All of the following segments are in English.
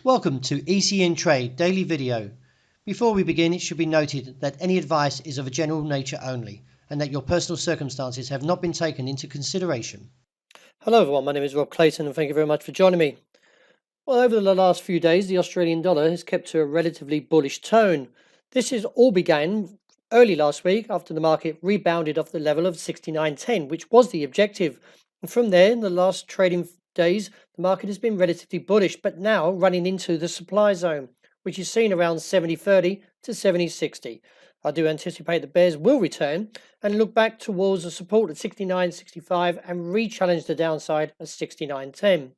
Welcome to ECN Trade Daily Video. Before we begin, it should be noted that any advice is of a general nature only and that your personal circumstances have not been taken into consideration. Hello everyone, my name is Rob Clayton and thank you very much for joining me. Well, over the last few days, the Australian dollar has kept to a relatively bullish tone. This all began early last week after the market rebounded off the level of 69.10, which was the objective. And from there, in the last trading days, the market has been relatively bullish, but now running into the supply zone, which is seen around 70.30 to 70.60. I do anticipate the bears will return and look back towards the support at 69.65 and re-challenge the downside at 69.10.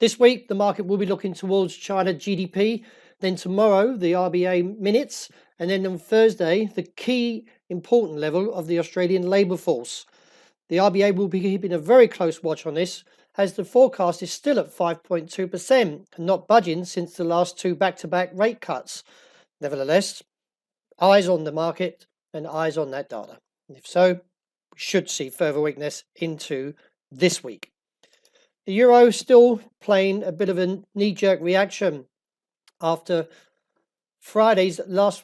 This week, the market will be looking towards China GDP, then tomorrow, the RBA minutes, and then on Thursday, the key important level of the Australian labour force. The RBA will be keeping a very close watch on this, as the forecast is still at 5.2% and not budging since the last two back-to-back rate cuts. Nevertheless, eyes on the market and eyes on that data. If so, we should see further weakness into this week. The euro still playing a bit of a knee-jerk reaction after Friday's last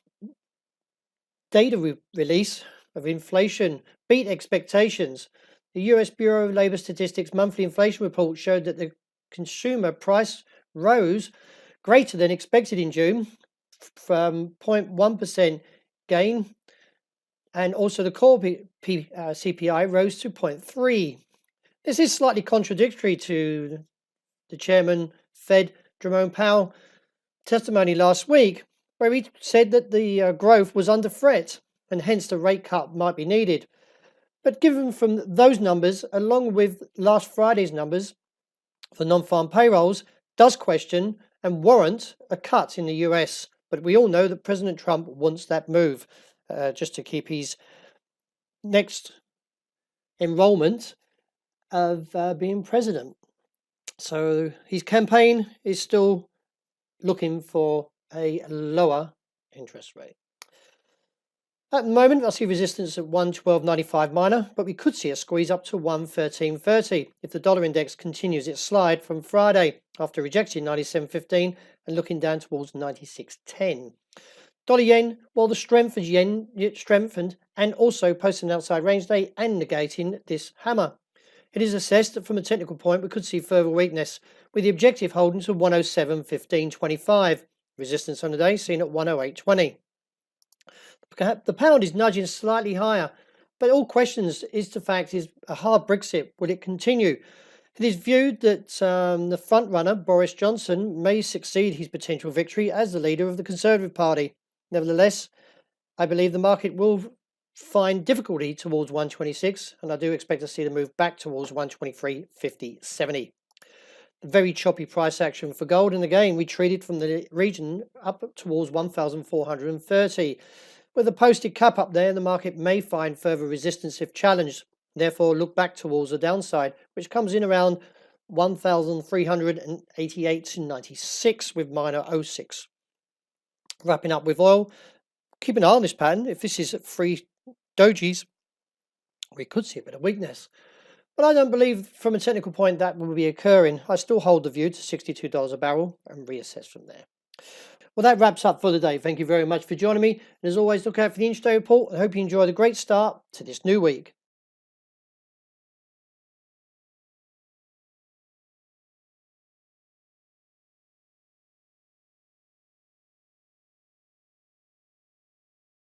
data release of inflation beat expectations. The US Bureau of Labor Statistics monthly inflation report showed that the consumer price rose greater than expected in June, from 0.1% gain, and also the core CPI rose to 0.3%. This is slightly contradictory to the chairman, Fed, Jerome Powell, testimony last week, where he said that the growth was under threat and hence the rate cut might be needed. But given from those numbers, along with last Friday's numbers for non-farm payrolls, does question and warrant a cut in the US. But we all know that President Trump wants that move just to keep his next enrollment of being president. So his campaign is still looking for a lower interest rate. At the moment, I see resistance at 112.95 minor, but we could see a squeeze up to 113.30 if the dollar index continues its slide from Friday after rejecting 97.15 and looking down towards 96.10. Dollar yen, while the strength of yen strengthened and also posted an outside range day and negating this hammer. It is assessed that from a technical point we could see further weakness, with the objective holding to 107.15.25. Resistance on the day seen at 108.20. The pound is nudging slightly higher, but all questions is the fact is a hard Brexit. Will it continue? It is viewed that the front-runner, Boris Johnson, may succeed his potential victory as the leader of the Conservative Party. Nevertheless, I believe the market will find difficulty towards 126, and I do expect to see the move back towards 123.50.70. Very choppy price action for gold, and again retreated from the region up towards 1,430. With a posted cap up there, the market may find further resistance if challenged. Therefore, look back towards the downside, which comes in around 1,388.96 with minor 06. Wrapping up with oil, keep an eye on this pattern. If this is at 3 dojis, we could see a bit of weakness. But I don't believe from a technical point that will be occurring. I still hold the view to $62 a barrel and reassess from there. Well, that wraps up for the day. Thank you very much for joining me. And as always, look out for the intraday report. I hope you enjoy the great start to this new week.